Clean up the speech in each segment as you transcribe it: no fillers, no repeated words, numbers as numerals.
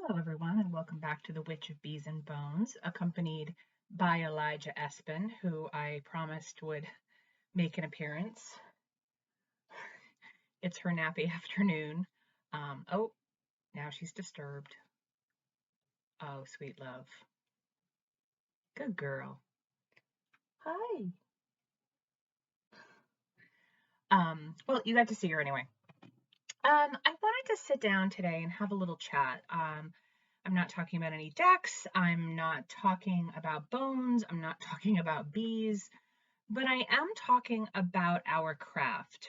Hello, everyone, and welcome back to The Witch of Bees and Bones, accompanied by Elijah Espin, who I promised would make an appearance. It's her nappy afternoon. Oh, now she's disturbed. Oh, sweet love. Good girl. Hi. Well, you got to see her anyway. I wanted to sit down today and have a little chat. I'm not talking about any decks. I'm not talking about bones. I'm not talking about bees. But I am talking about our craft.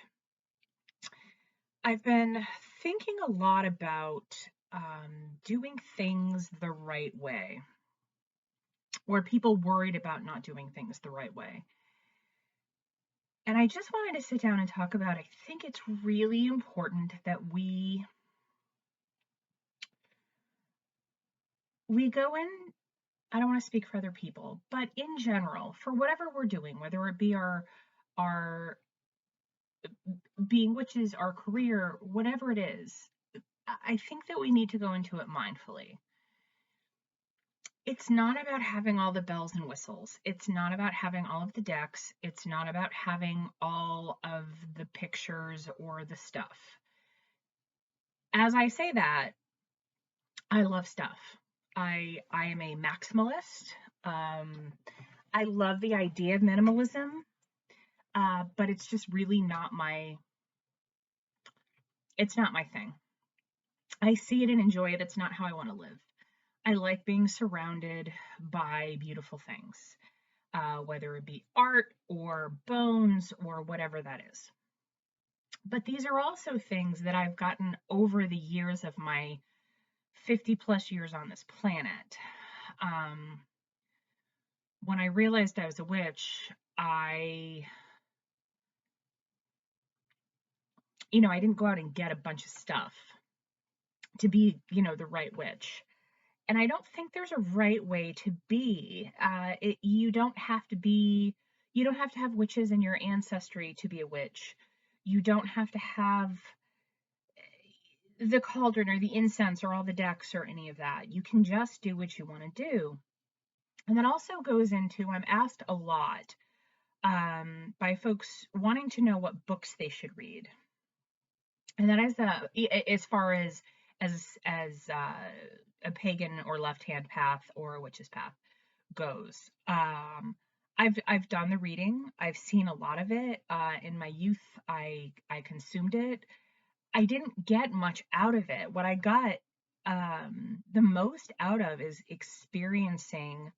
I've been thinking a lot about doing things the right way, or people worried about not doing things the right way. And I just wanted to sit down and talk about, I think it's really important that we go in, I don't want to speak for other people, but in general, for whatever we're doing, whether it be our being witches, our career, whatever it is, I think that we need to go into it mindfully. It's not about having all the bells and whistles. It's not about having all of the decks. It's not about having all of the pictures or the stuff. As I say that, I love stuff. I am a maximalist. Um, I love the idea of minimalism, but it's just really not it's not my thing. I see it and enjoy it. It's not how I want to live. I like being surrounded by beautiful things, whether it be art or bones or whatever that is. But these are also things that I've gotten over the years of my 50 plus years on this planet. Um, when I realized I was a witch, I didn't go out and get a bunch of stuff to be, the right witch. And I don't think there's a right way to be. You don't have to have witches in your ancestry to be a witch. You don't have to have the cauldron or the incense or all the decks or any of that. You can just do what you want to do. And that also goes into, I'm asked a lot by folks wanting to know what books they should read. And that is as far as a pagan or left hand path or a witch's path goes. I've done the reading. I've seen a lot of it. In my youth, I consumed it. I didn't get much out of it. What I got the most out of is experiencing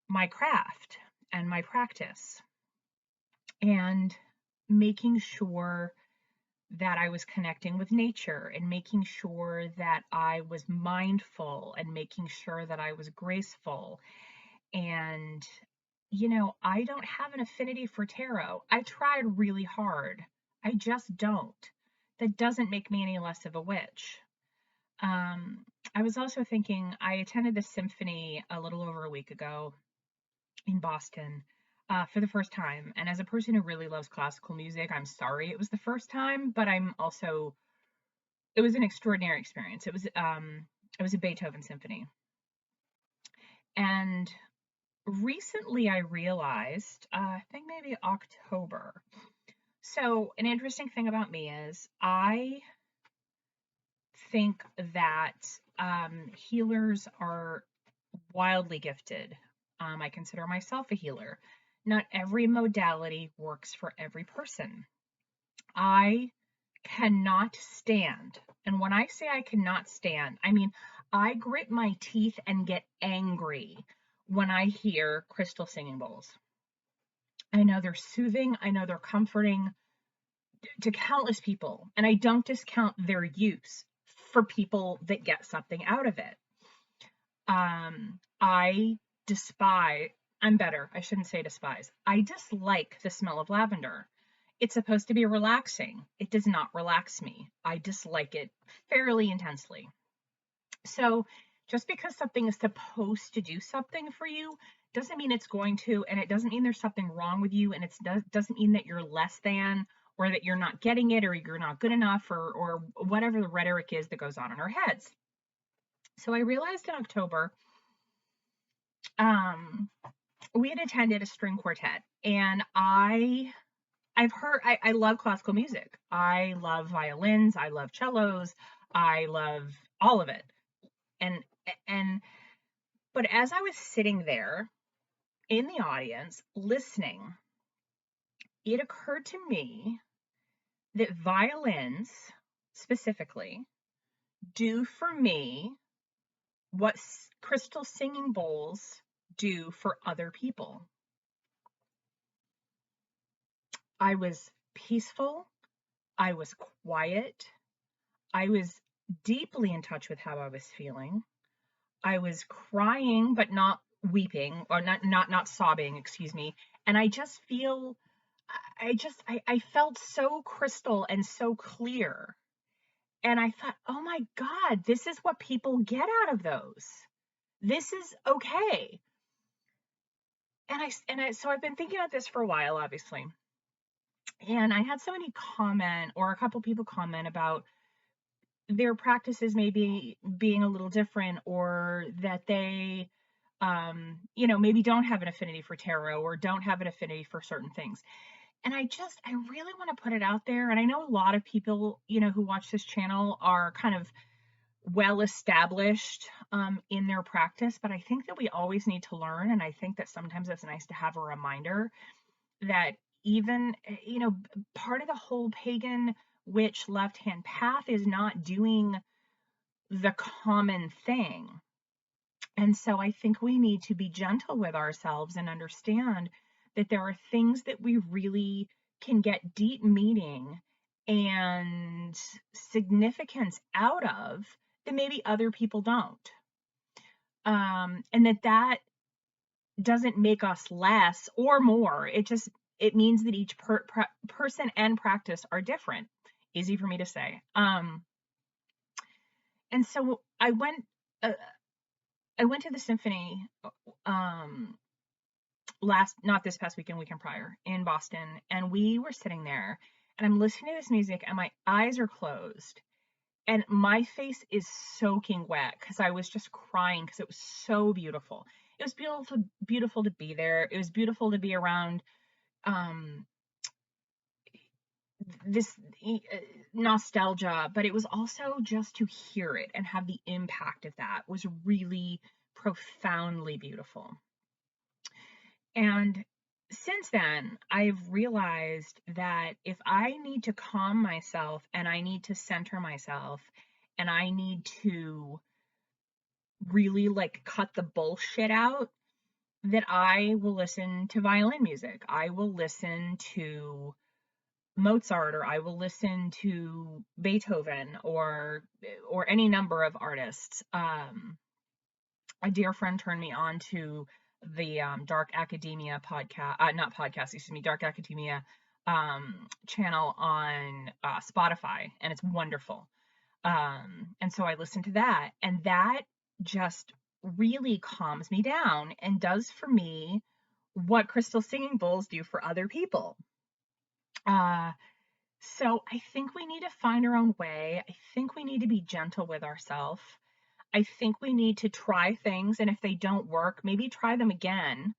my craft and my practice and making sure that I was connecting with nature and making sure that I was mindful and making sure that I was graceful. And, I don't have an affinity for tarot. I tried really hard. I just don't. That doesn't make me any less of a witch. I was also thinking, I attended the symphony a little over a week ago in Boston for the first time. And as a person who really loves classical music, I'm sorry it was the first time, but it was an extraordinary experience. It was a Beethoven symphony. And recently I realized, I think maybe October. So, an interesting thing about me is I think that healers are wildly gifted. I consider myself a healer. Not every modality works for every person. I cannot stand, and when I say I cannot stand, I mean I grit my teeth and get angry when I hear crystal singing bowls. I know they're soothing, I know they're comforting to countless people, and I don't discount their use for people that get something out of it. I despise, I'm better, I shouldn't say despise. I dislike the smell of lavender. It's supposed to be relaxing. It does not relax me. I dislike it fairly intensely. So, just because something is supposed to do something for you doesn't mean it's going to, and it doesn't mean there's something wrong with you, and it doesn't mean that you're less than, or that you're not getting it, or you're not good enough, or whatever the rhetoric is that goes on in our heads. So I realized in October, um, we had attended a string quartet, and I love classical music. I love violins, I love cellos, I love all of it. And and but as I was sitting there in the audience listening, it occurred to me that violins specifically do for me what crystal singing bowls do for other people. I was peaceful, I was quiet, I was deeply in touch with how I was feeling. I was crying but not weeping, or not sobbing, excuse me. And I just feel I felt so crystal and so clear. And I thought, "Oh my God, this is what people get out of those. This is okay." So I've been thinking about this for a while, obviously. And I had somebody comment, or a couple people comment, about their practices maybe being a little different, or that they maybe don't have an affinity for tarot, or don't have an affinity for certain things. And I really want to put it out there. And I know a lot of people, who watch this channel are kind of well established in their practice, but I think that we always need to learn. And I think that sometimes it's nice to have a reminder that even, part of the whole pagan witch left hand path is not doing the common thing. And so I think we need to be gentle with ourselves and understand that there are things that we really can get deep meaning and significance out of that maybe other people don't. And that doesn't make us less or more. It means that each person and practice are different. Easy for me to say. And so uh, I went to the symphony um not this past weekend prior, in Boston, and we were sitting there, and I'm listening to this music and my eyes are closed and my face is soaking wet because I was just crying because it was so beautiful. It was beautiful to be there. It was beautiful to be around um this nostalgia, but it was also just to hear it and have the impact of that was really profoundly beautiful. And since then, I've realized that if I need to calm myself and I need to center myself and I need to really like cut the bullshit out, that I will listen to violin music. I will listen to Mozart, or I will listen to Beethoven, or any number of artists. A dear friend turned me on to the Dark Academia podcast, not podcast, excuse me, Dark Academia channel on Spotify, and it's wonderful. And so I listened to that, and that just really calms me down and does for me what crystal singing bowls do for other people. Uh, so I think we need to find our own way. I think we need to be gentle with ourselves. I think we need to try things, and if they don't work, maybe try them again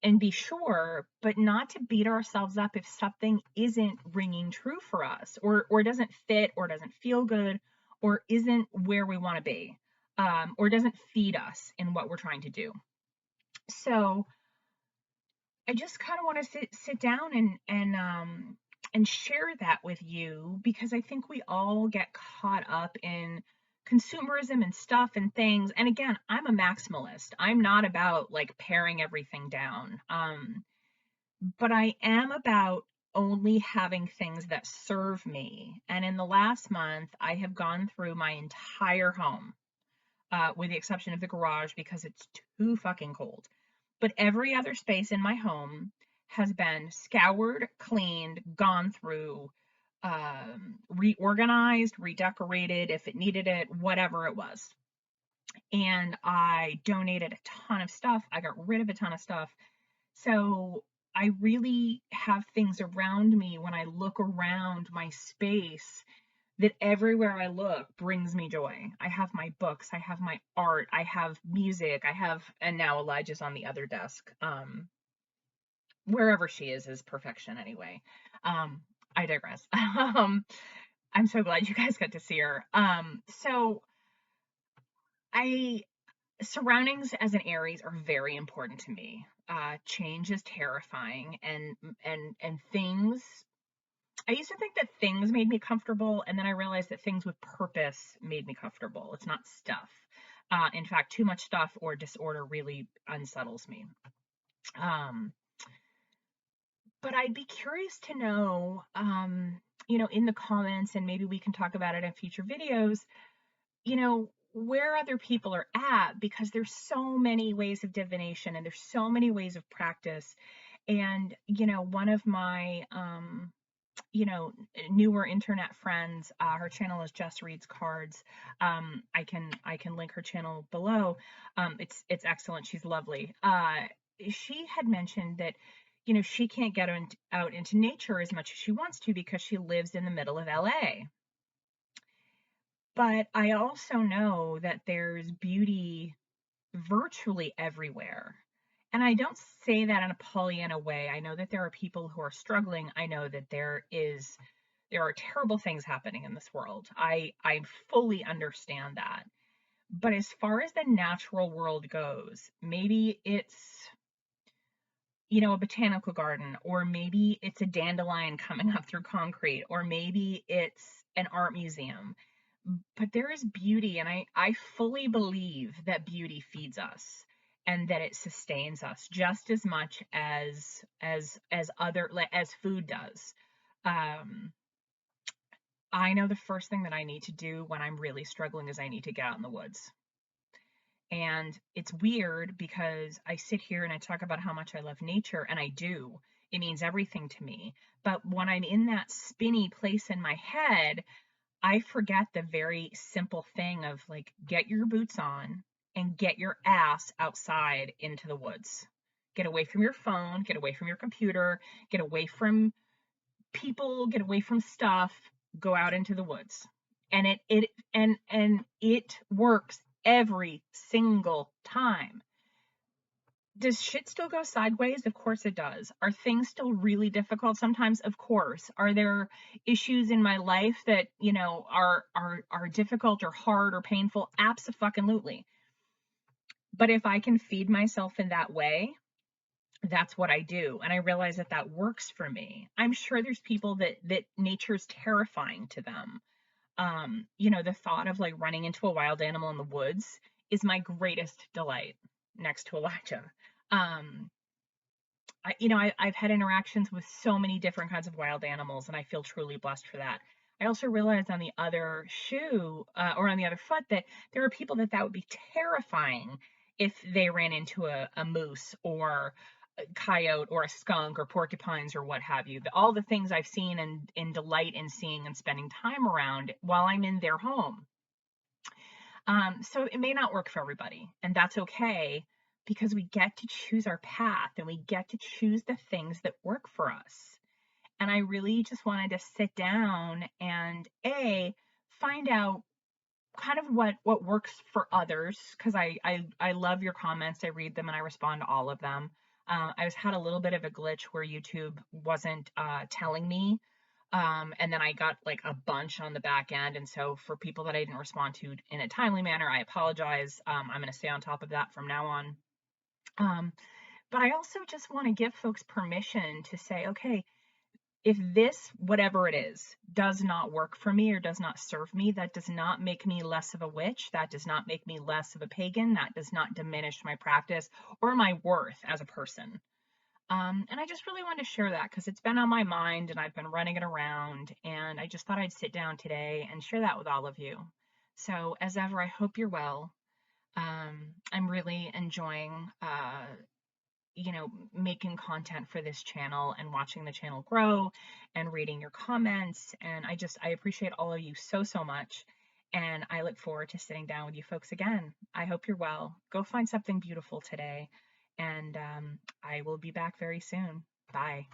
and be sure, but not to beat ourselves up if something isn't ringing true for us, or doesn't fit, or doesn't feel good, or isn't where we want to be, or doesn't feed us in what we're trying to do. So I just kind of want to sit down and share that with you, because I think we all get caught up in consumerism and stuff and things. And again, I'm a maximalist. I'm not about like paring everything down. But I am about only having things that serve me. And in the last month, I have gone through my entire home, with the exception of the garage because it's too fucking cold. But every other space in my home has been scoured, cleaned, gone through, reorganized, redecorated if it needed it, whatever it was. And I donated a ton of stuff. I got rid of a ton of stuff. So I really have things around me when I look around my space that everywhere I look brings me joy. I have my books, I have my art, I have music, and now Elijah's on the other desk. Wherever she is perfection anyway. Um, I digress. I'm so glad you guys got to see her. So I surroundings as an Aries are very important to me. Change is terrifying, and things. I used to think that things made me comfortable, and then I realized that things with purpose made me comfortable. It's not stuff. In fact, too much stuff or disorder really unsettles me. Um, but I'd be curious to know, in the comments, and maybe we can talk about it in future videos, where other people are at, because there's so many ways of divination and there's so many ways of practice. And, one of my, newer internet friends, her channel is Jess Reads Cards. I can link her channel below. It's excellent. She's lovely. She had mentioned that, she can't get out into nature as much as she wants to because she lives in the middle of LA. But I also know that there's beauty virtually everywhere. And I don't say that in a Pollyanna way. I know that there are people who are struggling. I know that there are terrible things happening in this world. I fully understand that. But as far as the natural world goes, maybe it's, a botanical garden, or maybe it's a dandelion coming up through concrete, or maybe it's an art museum. But there is beauty, and I fully believe that beauty feeds us and that it sustains us just as much as food does. Um, I know the first thing that I need to do when I'm really struggling is I need to get out in the woods. And it's weird because I sit here and I talk about how much I love nature, and I do. It means everything to me. But when I'm in that spinny place in my head, I forget the very simple thing of, like, get your boots on and get your ass outside into the woods. Get away from your phone, get away from your computer, get away from people, get away from stuff, go out into the woods. And it works every single time. Does shit still go sideways? Of course it does. Are things still really difficult sometimes? Of course. Are there issues in my life that, are difficult or hard or painful? Absolutely. But if I can feed myself in that way, that's what I do. And I realize that that works for me. I'm sure there's people that nature's terrifying to them. The thought of, like, running into a wild animal in the woods is my greatest delight next to Elijah. Um, I've had interactions with so many different kinds of wild animals, and I feel truly blessed for that. I also realized on the other shoe, or on the other foot, that there are people that would be terrifying if they ran into a moose or a coyote or a skunk or porcupines or what have you. All the things I've seen and delight in seeing and spending time around while I'm in their home. So it may not work for everybody, and that's okay, because we get to choose our path and we get to choose the things that work for us. And I really just wanted to sit down and find out kind of what works for others, because I love your comments. I read them and I respond to all of them. I had a little bit of a glitch where YouTube wasn't telling me, and then I got, like, a bunch on the back end. And so for people that I didn't respond to in a timely manner, I apologize. I'm going to stay on top of that from now on. But I also just want to give folks permission to say, okay, if this, whatever it is, does not work for me or does not serve me, that does not make me less of a witch. That does not make me less of a pagan. That does not diminish my practice or my worth as a person. And I just really wanted to share that because it's been on my mind and I've been running it around, and I just thought I'd sit down today and share that with all of you. So as ever, I hope you're well. I'm really enjoying, making content for this channel and watching the channel grow and reading your comments. And I appreciate all of you so, so much. And I look forward to sitting down with you folks again. I hope you're well. Go find something beautiful today. And I will be back very soon. Bye.